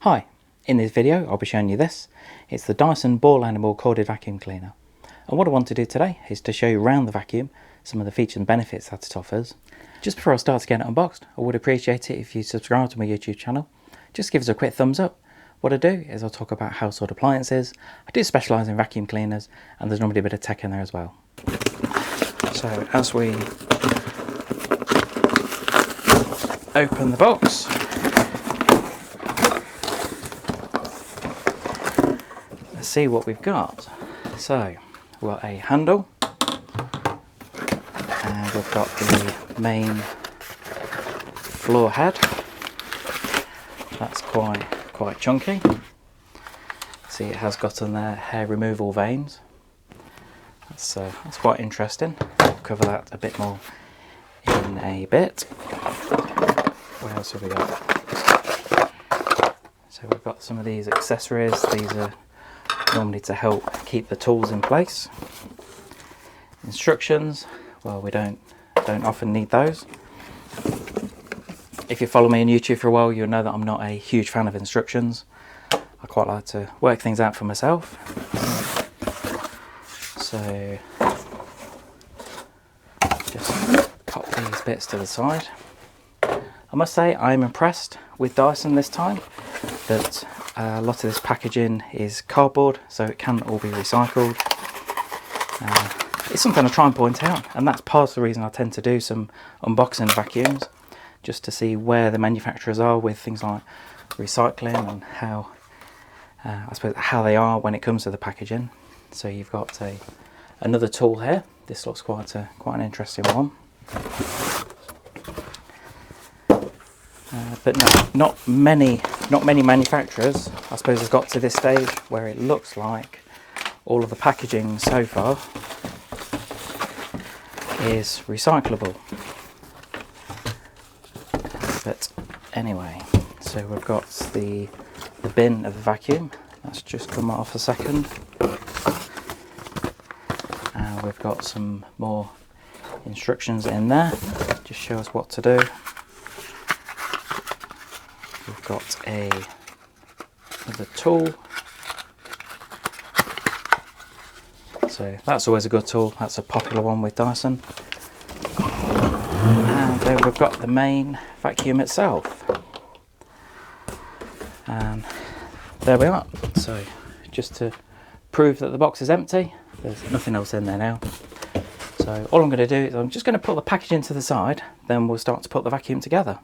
Hi, in this video I'll be showing you this. It's the Dyson Ball Animal Corded Vacuum Cleaner. And what I want to do today is to show you around the vacuum some of the features and benefits that it offers. Just before I start to get it unboxed, I would appreciate it if you subscribe to my YouTube channel. Just give us a quick thumbs up. What I do is I'll talk about household appliances. I do specialise in vacuum cleaners, and there's normally a bit of tech in there as well. So as we open the box, let's see what we've got. So we've got a handle, and we've got the main floor head. That's quite chunky. See, it has got on there hair removal vanes. That's quite interesting. We'll cover that a bit more in a bit. What else have we got? So we've got some of these accessories. These are normally to help keep the tools in place. Instructions, well, we don't often need those. If you follow me on YouTube for a while, you'll know that I'm not a huge fan of instructions. I quite like to work things out for myself. So just pop these bits to the side. I must say I'm impressed with Dyson this time, that a lot of this packaging is cardboard, so it can all be recycled. It's something I try and point out, and that's part of the reason I tend to do some unboxing vacuums, just to see where the manufacturers are with things like recycling and how, I suppose, how they are when it comes to the packaging. So you've got another tool here. This looks quite an interesting one. But no, not many manufacturers, I suppose, have got to this stage where it looks like all of the packaging so far is recyclable. But anyway, so we've got the bin of the vacuum. That's just come off a second. And we've got some more instructions in there. Just show us what to do. We've got another tool. So that's always a good tool. That's a popular one with Dyson. And then we've got the main vacuum itself. And there we are. So just to prove that the box is empty, there's nothing else in there now. So all I'm going to do is I'm just going to put the packaging to the side, then we'll start to put the vacuum together.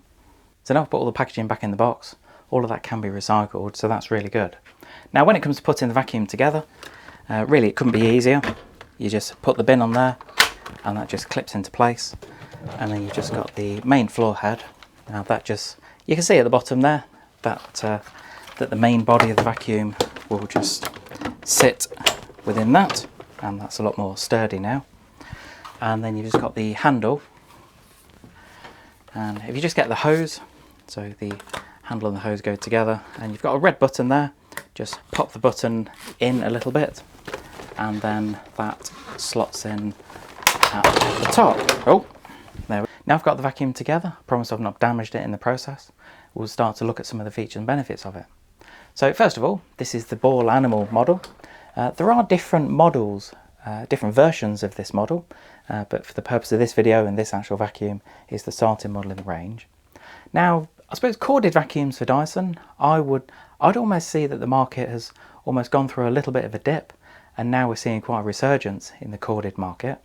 So now I've put all the packaging back in the box. All of that can be recycled, so that's really good. Now when it comes to putting the vacuum together, really it couldn't be easier. You just put the bin on there and that just clips into place, and then you've just got the main floor head. Now that just, you can see at the bottom there that the main body of the vacuum will just sit within that, and that's a lot more sturdy now. And then you've just got the handle, and if you just get the hose, so the handle and the hose go together, and you've got a red button there, just pop the button in a little bit, and then that slots in at the top. Oh, there. Now I've got the vacuum together. I promise I've not damaged it in the process. We'll start to look at some of the features and benefits of it. So first of all, this is the Ball Animal model. There are different models, different versions of this model, but for the purpose of this video and this actual vacuum is the starting model in the range. Now, I suppose corded vacuums for Dyson, I'd almost see that the market has almost gone through a little bit of a dip, and now we're seeing quite a resurgence in the corded market.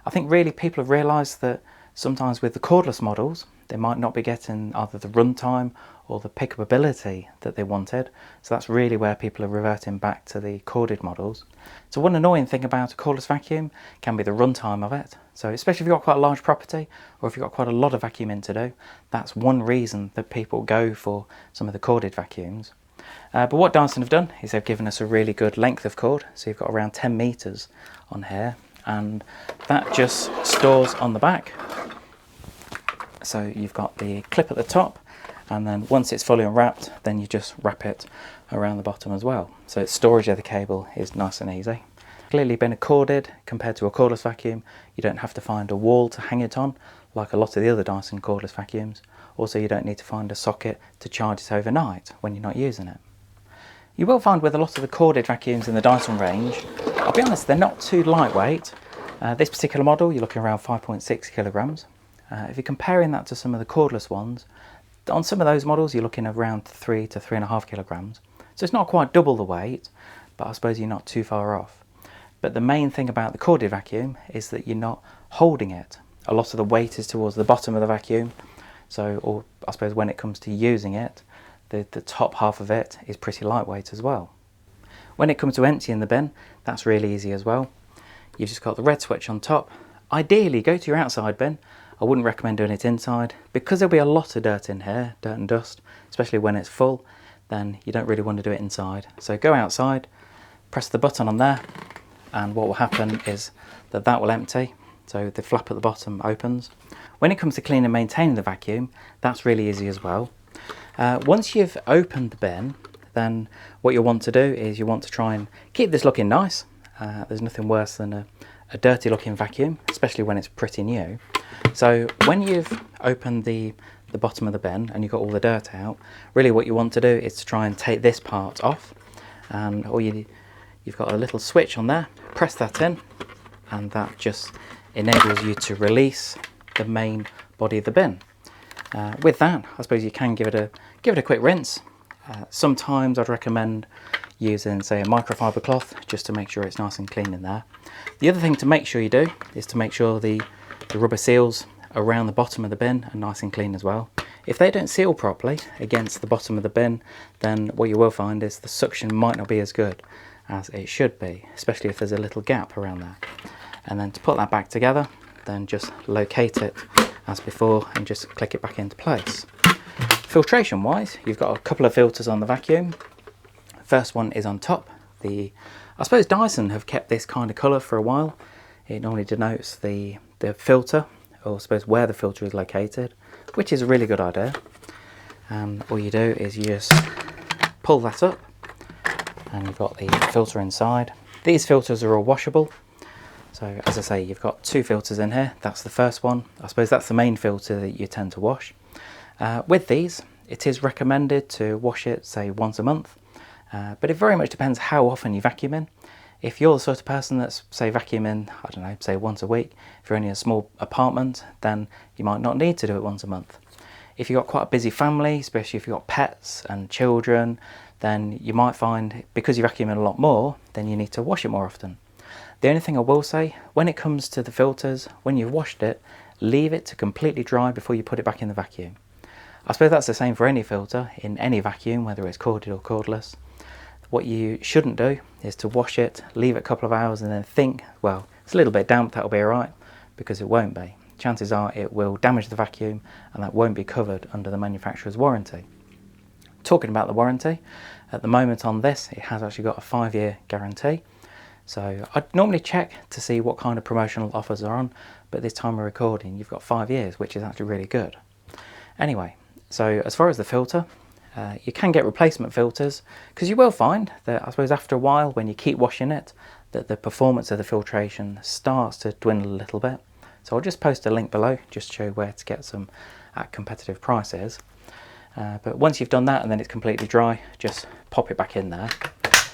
I think really people have realised that sometimes with the cordless models, they might not be getting either the runtime or the pickup ability that they wanted. So that's really where people are reverting back to the corded models. So one annoying thing about a cordless vacuum can be the runtime of it. So especially if you've got quite a large property, or if you've got quite a lot of vacuuming to do, that's one reason that people go for some of the corded vacuums. But what Dyson have done is they've given us a really good length of cord. So you've got around 10 meters on here, and that just stores on the back. So you've got the clip at the top, and then once it's fully unwrapped, then you just wrap it around the bottom as well. So its storage of the cable is nice and easy. Clearly been corded compared to a cordless vacuum. You don't have to find a wall to hang it on like a lot of the other Dyson cordless vacuums. Also, you don't need to find a socket to charge it overnight when you're not using it. You will find with a lot of the corded vacuums in the Dyson range, I'll be honest, they're not too lightweight. This particular model, you're looking around 5.6 kilograms. If you're comparing that to some of the cordless ones, on some of those models you're looking around 3 to 3.5 kilograms. So it's not quite double the weight, but I suppose you're not too far off. But the main thing about the corded vacuum is that you're not holding it. A lot of the weight is towards the bottom of the vacuum, so, or I suppose when it comes to using it, the top half of it is pretty lightweight as well. When it comes to emptying the bin, that's really easy as well. You've just got the red switch on top. Ideally, go to your outside bin. I wouldn't recommend doing it inside because there'll be a lot of dirt in here, dirt and dust, especially when it's full, then you don't really want to do it inside. So go outside, press the button on there, and what will happen is that will empty. So the flap at the bottom opens. When it comes to cleaning and maintaining the vacuum, that's really easy as well. Once you've opened the bin, then what you'll want to do is you want to try and keep this looking nice. There's nothing worse than a dirty looking vacuum, especially when it's pretty new. So when you've opened the bottom of the bin and you've got all the dirt out, really what you want to do is to try and take this part off. And you've got a little switch on there, press that in, and that just enables you to release the main body of the bin. With that, I suppose you can give it a quick rinse. Sometimes I'd recommend using, say, a microfiber cloth just to make sure it's nice and clean in there. The other thing to make sure you do is to make sure the rubber seals around the bottom of the bin are nice and clean as well. If they don't seal properly against the bottom of the bin, then what you will find is the suction might not be as good as it should be, especially if there's a little gap around there. And then to put that back together, then just locate it as before and just click it back into place. Filtration wise, you've got a couple of filters on the vacuum. First one is on top. I suppose Dyson have kept this kind of colour for a while. It normally denotes the filter, or I suppose where the filter is located, which is a really good idea. And all you do is you just pull that up and you've got the filter inside. These filters are all washable. So as I say, you've got two filters in here. That's the first one. I suppose that's the main filter that you tend to wash. With these, it is recommended to wash it, say, once a month. But it very much depends how often you vacuum in. If you're the sort of person that's, say, vacuuming, I don't know, say once a week, if you're only in a small apartment, then you might not need to do it once a month. If you've got quite a busy family, especially if you've got pets and children, then you might find, because you vacuum in a lot more, then you need to wash it more often. The only thing I will say, when it comes to the filters, when you've washed it, leave it to completely dry before you put it back in the vacuum. I suppose that's the same for any filter in any vacuum, whether it's corded or cordless. What you shouldn't do is to wash it, leave it a couple of hours and then think, well, it's a little bit damp, that'll be alright, because it won't be. Chances are it will damage the vacuum and that won't be covered under the manufacturer's warranty. Talking about the warranty, at the moment on this, it has actually got a 5-year guarantee. So I'd normally check to see what kind of promotional offers are on, but this time of recording, you've got 5 years, which is actually really good. Anyway, so as far as the filter, you can get replacement filters, because you will find that, I suppose after a while, when you keep washing it, that the performance of the filtration starts to dwindle a little bit. So I'll just post a link below, just to show where to get some at competitive prices. But once you've done that and then it's completely dry, just pop it back in there.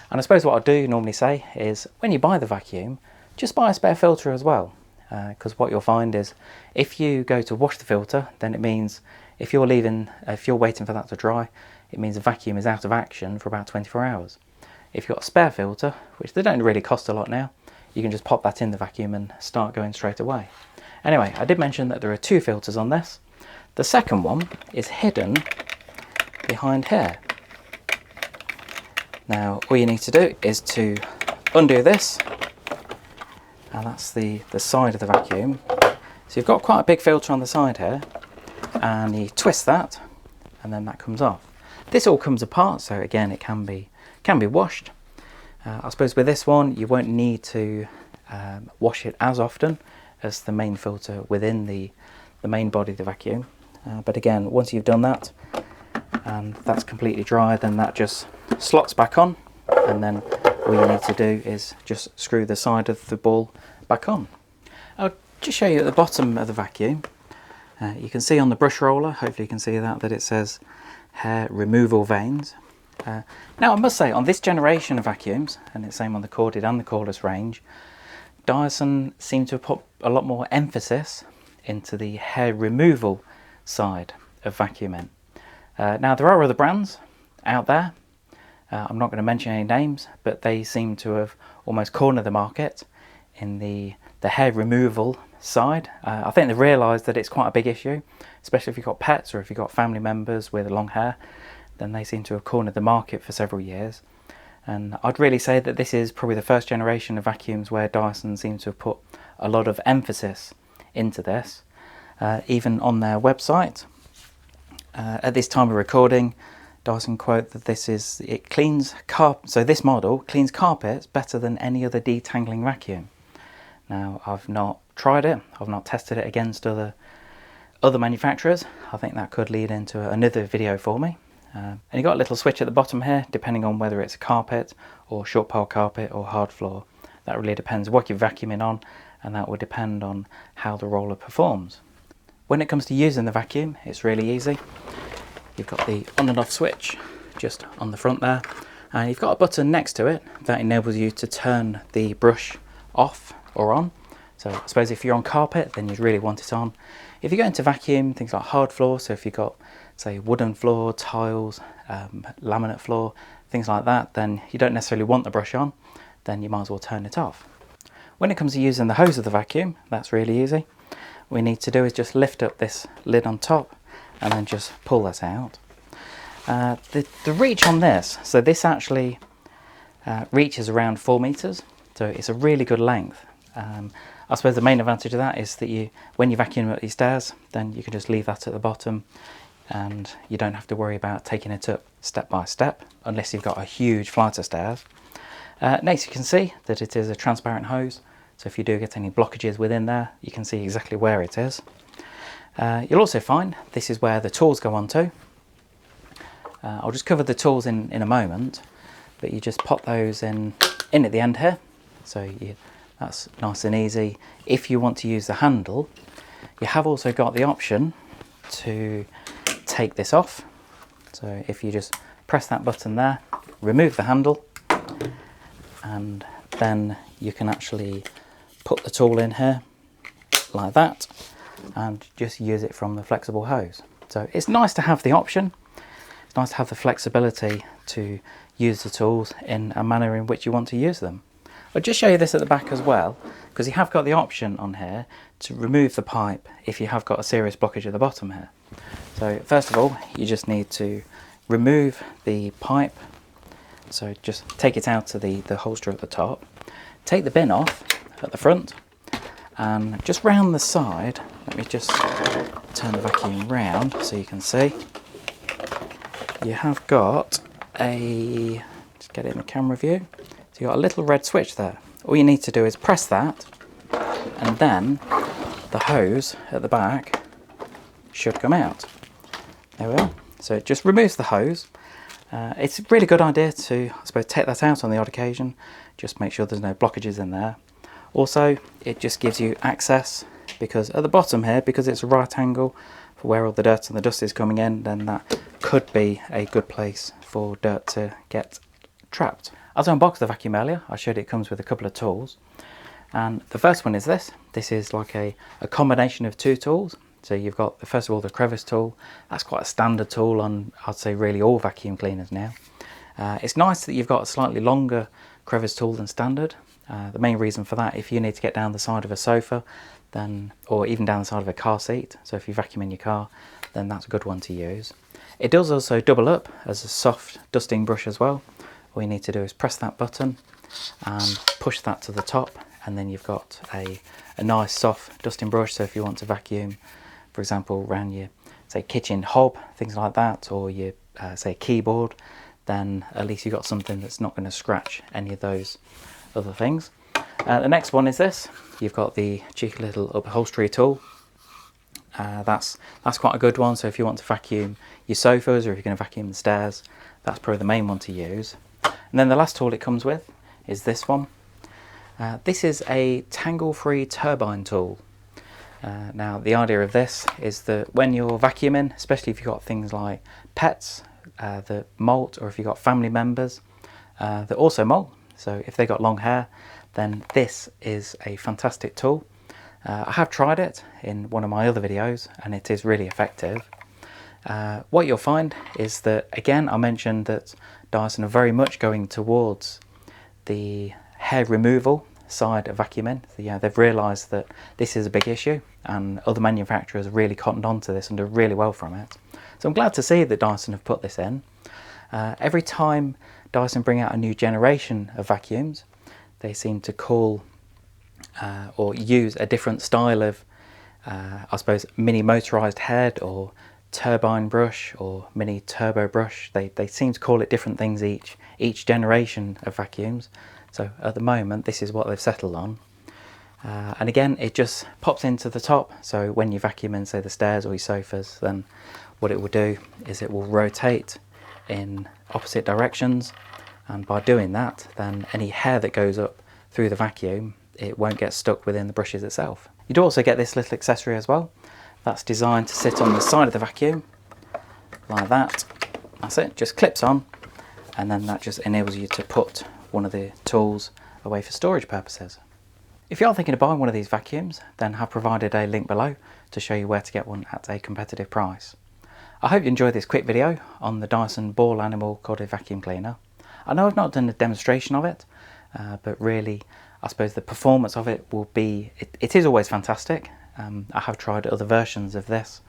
And I suppose what I do normally say is, when you buy the vacuum, just buy a spare filter as well. Because what you'll find is, if you go to wash the filter, then it means if you're waiting for that to dry, it means the vacuum is out of action for about 24 hours. If you've got a spare filter, which they don't really cost a lot now, you can just pop that in the vacuum and start going straight away. Anyway, I did mention that there are two filters on this. The second one is hidden behind here. Now, all you need to do is to undo this, and that's the side of the vacuum. So you've got quite a big filter on the side here, and you twist that, and then that comes off. This all comes apart, so again, it can be washed. I suppose with this one, you won't need to wash it as often as the main filter within the main body of the vacuum. But again, once you've done that, and that's completely dry, then that just slots back on, and then all you need to do is just screw the side of the ball back on. I'll just show you at the bottom of the vacuum. You can see on the brush roller, hopefully you can see that it says hair removal vanes. Now I must say, on this generation of vacuums, and it's the same on the corded and the cordless range, Dyson seem to have put a lot more emphasis into the hair removal side of vacuuming. Now there are other brands out there, I'm not going to mention any names, but they seem to have almost cornered the market in the hair removal side. I think they've realised that it's quite a big issue, especially if you've got pets or if you've got family members with long hair. Then they seem to have cornered the market for several years. And I'd really say that this is probably the first generation of vacuums where Dyson seems to have put a lot of emphasis into this. Even on their website, at this time of recording, Dyson quote that it cleans so this model cleans carpets better than any other detangling vacuum. Now, I've not tried it, I've not tested it against other manufacturers. I think that could lead into another video for me. And you've got a little switch at the bottom here, depending on whether it's a carpet or short pile carpet or hard floor. That really depends what you're vacuuming on, and that will depend on how the roller performs. When it comes to using the vacuum, it's really easy. You've got the on and off switch just on the front there, and you've got a button next to it that enables you to turn the brush off or on. So I suppose if you're on carpet, then you'd really want it on. If you go into vacuum, things like hard floor, so if you've got, say, wooden floor, tiles, laminate floor, things like that, then you don't necessarily want the brush on, then you might as well turn it off. When it comes to using the hose of the vacuum, that's really easy. What we need to do is just lift up this lid on top and then just pull this out. The reach on this, so this actually reaches around 4 meters, so it's a really good length. I suppose the main advantage of that is that when you vacuum up these stairs, then you can just leave that at the bottom and you don't have to worry about taking it up step by step unless you've got a huge flight of stairs. Next, you can see that it is a transparent hose, so if you do get any blockages within there, you can see exactly where it is. You'll also find this is where the tools go onto. I'll just cover the tools in a moment, but you just pop those in at the end here, so that's nice and easy. If you want to use the handle, you have also got the option to take this off. So if you just press that button there, remove the handle, and then you can actually put the tool in here like that and just use it from the flexible hose. So it's nice to have the option. It's nice to have the flexibility to use the tools in a manner in which you want to use them. I'll just show you this at the back as well, because you have got the option on here to remove the pipe if you have got a serious blockage at the bottom here. So first of all, you just need to remove the pipe. So just take it out to the holster at the top, take the bin off at the front, and just round the side, let me just turn the vacuum round so you can see. You have got just get it in the camera view. So you've got a little red switch there. All you need to do is press that, and then the hose at the back should come out. There we are. So it just removes the hose. It's a really good idea to, I suppose, take that out on the odd occasion. Just make sure there's no blockages in there. Also, it just gives you access, because at the bottom here, because it's a right angle for where all the dirt and the dust is coming in, then that could be a good place for dirt to get trapped. As I unboxed the vacuum earlier, I showed it comes with a couple of tools. And the first one is this. This is like a combination of two tools. So you've got, first of all, the crevice tool. That's quite a standard tool on, I'd say, really all vacuum cleaners now. It's nice that you've got a slightly longer crevice tool than standard. The main reason for that, if you need to get down the side of a sofa, or even down the side of a car seat, so if you vacuum in your car, then that's a good one to use. It does also double up as a soft dusting brush as well. All you need to do is press that button and push that to the top, and then you've got a nice soft dusting brush. So if you want to vacuum, for example, around your, say, kitchen hob, things like that, or your, say, keyboard, then at least you've got something that's not going to scratch any of those other things. The next one is this. You've got the cheeky little upholstery tool. That's quite a good one. So if you want to vacuum your sofas, or if you're going to vacuum the stairs, that's probably the main one to use. And then the last tool it comes with is this one. This is a tangle-free turbine tool. Now the idea of this is that when you're vacuuming, especially if you've got things like pets that molt, or if you've got family members that also molt, so if they've got long hair, then this is a fantastic tool. I have tried it in one of my other videos and it is really effective. What you'll find is that, again, I mentioned that Dyson are very much going towards the hair removal side of vacuuming. So, yeah, they've realised that this is a big issue and other manufacturers really cottoned on to this and do really well from it. So I'm glad to see that Dyson have put this in. Every time Dyson bring out a new generation of vacuums, they seem to call or use a different style of, I suppose, mini motorised head or turbine brush or mini turbo brush. They seem to call it different things each generation of vacuums. So at the moment, this is what they've settled on. And again, it just pops into the top. So when you vacuum in, say, the stairs or your sofas, then what it will do is it will rotate in opposite directions. And by doing that, then any hair that goes up through the vacuum, it won't get stuck within the brushes itself. You do also get this little accessory as well. That's designed to sit on the side of the vacuum, like that. That's it, just clips on, and then that just enables you to put one of the tools away for storage purposes. If you are thinking of buying one of these vacuums, then I've provided a link below to show you where to get one at a competitive price. I hope you enjoyed this quick video on the Dyson Ball Animal Corded Vacuum Cleaner. I know I've not done a demonstration of it, but really I suppose the performance of it will be, it is always fantastic. I have tried other versions of this,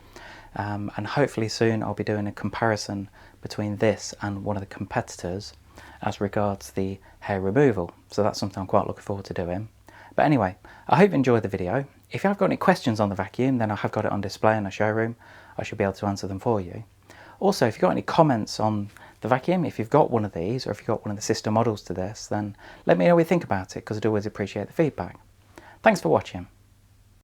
and hopefully soon I'll be doing a comparison between this and one of the competitors as regards the hair removal. So that's something I'm quite looking forward to doing. But anyway, I hope you enjoyed the video. If you have got any questions on the vacuum, then I have got it on display in a showroom. I should be able to answer them for you. Also, if you've got any comments on the vacuum, if you've got one of these, or if you've got one of the sister models to this, then let me know what you think about it, because I'd always appreciate the feedback. Thanks for watching.